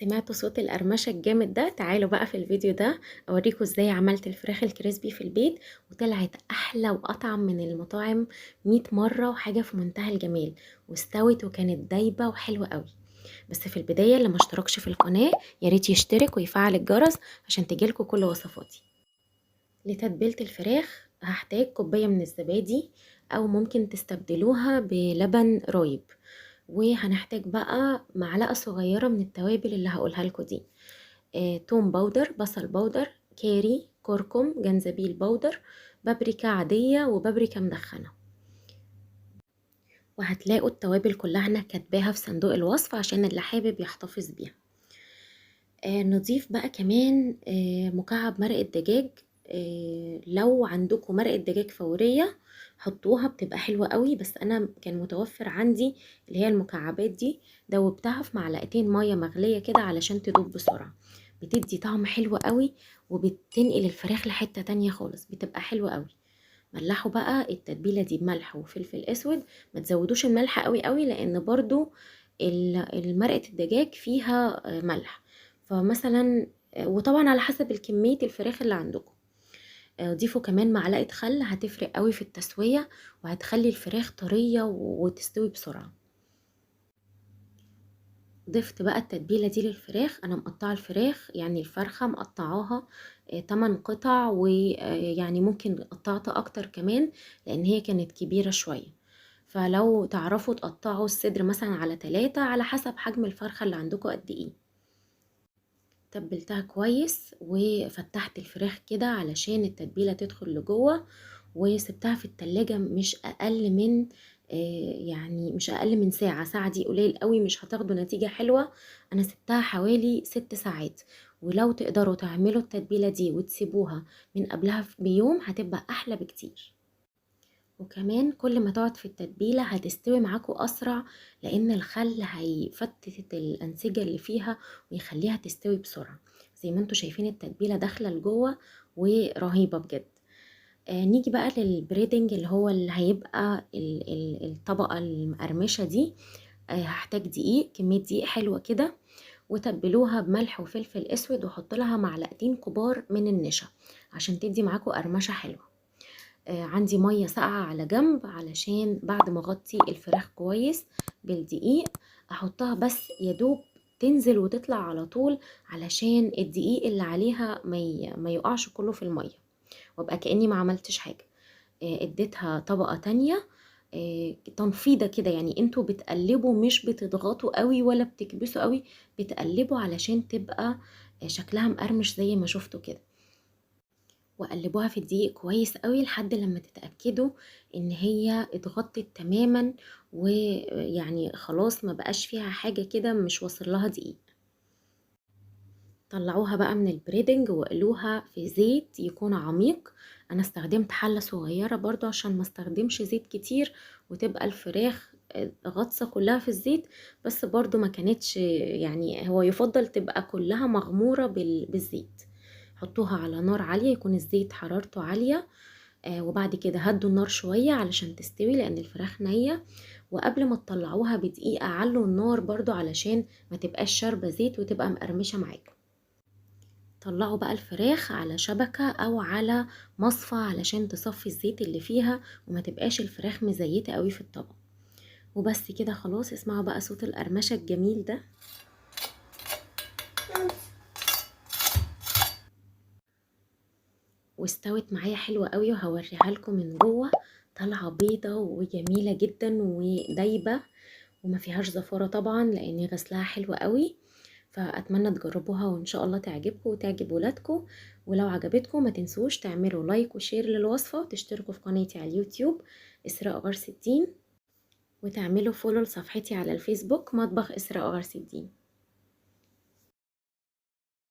سمعتوا صوت القرمشة الجامد ده؟ تعالوا بقى في الفيديو ده اوريكم ازاي عملت الفراخ الكريسبي في البيت وطلعت احلى واطعم من المطاعم 100 مرة وحاجة في منتهى الجمال، واستوت وكانت دايبة وحلوة قوي. بس في البداية اللي ما اشتركش في القناة ياريت يشترك ويفعل الجرس عشان تجيلكوا كل وصفاتي. لتتبيلة الفراخ هحتاج كوباية من الزبادي او ممكن تستبدلوها بلبن رايب، وهنحتاج بقى معلقة صغيرة من التوابل اللي هقولها لكم دي. توم باودر، بصل باودر، كاري، كركم، جنزبيل باودر، بابريكا عادية وبابريكا مدخنة. وهتلاقوا التوابل كلها انا كاتباها في صندوق الوصف عشان اللي حابب يحتفظ بيها. نضيف بقى كمان مكعب مرقة دجاج. لو عندكم مرقة دجاج فورية حطوها بتبقى حلوة قوي، بس انا كان متوفر عندي اللي هي المكعبات دي، دوبتها في معلقتين مية مغلية كده علشان تدوب بسرعة. بتدي طعم حلو قوي وبتنقل الفراخ لحتة تانية خالص، بتبقى حلوة قوي. ملحوا بقى التتبيلة دي بملح وفلفل اسود، ما تزودوش الملح قوي قوي لان برضو المرقة الدجاج فيها ملح، فمثلا وطبعا على حسب الكمية الفراخ اللي عندكم. ضيفوا كمان معلقة خل، هتفرق قوي في التسوية وهتخلي الفراخ طرية وتستوي بسرعة. ضفت بقى التتبيلة دي للفراخ. انا مقطعة الفراخ يعني الفرخة مقطعاها 8 قطع، ويعني ممكن قطعت اكتر كمان لان هي كانت كبيرة شوية، فلو تعرفوا تقطعوا الصدر مثلا على 3 على حسب حجم الفرخة اللي عندكم قد ايه. تبلتها كويس وفتحت الفراخ كده علشان التتبيلة تدخل لجوه، وسبتها في التلاجة مش اقل من يعني مش اقل من ساعة. ساعة دي قليل قوي، مش هتاخدوا نتيجة حلوة. انا سبتها حوالي 6 ساعات، ولو تقدروا تعملوا التتبيلة دي وتسيبوها من قبلها بيوم هتبقى احلى بكتير. وكمان كل ما تقعد في التتبيلة هتستوي معاكم أسرع، لأن الخل هيفتت الأنسجة اللي فيها ويخليها تستوي بسرعة. زي ما انتوا شايفين التتبيلة داخلة لجوه ورهيبة بجد. نيجي بقى للبريدنج اللي هو اللي هيبقى الطبقة المقرمشة دي. هحتاج دقيق، كمية دقيق حلوة كده، وتبلوها بملح وفلفل اسود، وحط لها معلقتين كبار من النشا عشان تدي معاكم قرمشة حلوة. عندي مية ساقعة على جنب علشان بعد ما اغطي الفراخ كويس بالدقيق احطها بس يدوب تنزل وتطلع على طول، علشان الدقيق اللي عليها ما يقعش كله في المية وابقى كأني ما عملتش حاجة. اديتها طبقة تانية تنفيضة كده، يعني انتوا بتقلبوا مش بتضغطوا قوي ولا بتكبسوا قوي، بتقلبوا علشان تبقى شكلها مقرمش زي ما شفتوا كده. وقلبوها في الدقيق كويس قوي لحد لما تتأكدوا ان هي اتغطت تماما، ويعني خلاص ما بقاش فيها حاجة كده مش واصل لها دقيق. طلعوها بقى من البريدنج وقلوها في زيت يكون عميق. انا استخدمت حلة صغيرة برضو عشان ما استخدمش زيت كتير وتبقى الفراخ غطسة كلها في الزيت، بس برضو ما كانتش، يعني هو يفضل تبقى كلها مغمورة بالزيت. حطوها على نار عالية، يكون الزيت حرارته عالية. وبعد كده هدوا النار شوية علشان تستوي لان الفراخ نية. وقبل ما تطلعوها بدقيقة علوا النار برضو علشان ما تبقاش شاربة زيت وتبقى مقرمشة معاكم. طلعوا بقى الفراخ على شبكة او على مصفى علشان تصفي الزيت اللي فيها وما تبقاش الفراخ مزيتة قوي في الطبق. وبس كده خلاص. اسمعوا بقى صوت القرمشة الجميل ده. واستوت معايا حلوة قوي وهوريها لكم من جوه. طالعة بيضة وجميلة جدا ودايبة وما فيهاش زفارة طبعا لاني غسلها حلوة قوي. فاتمنى تجربوها وان شاء الله تعجبكم وتعجب ولادكم. ولو عجبتكم ما تنسوش تعملوا لايك وشير للوصفة، وتشتركوا في قناتي على اليوتيوب إسراء غرس الدين، وتعملوا فولو لصفحتي على الفيسبوك مطبخ إسراء غرس الدين.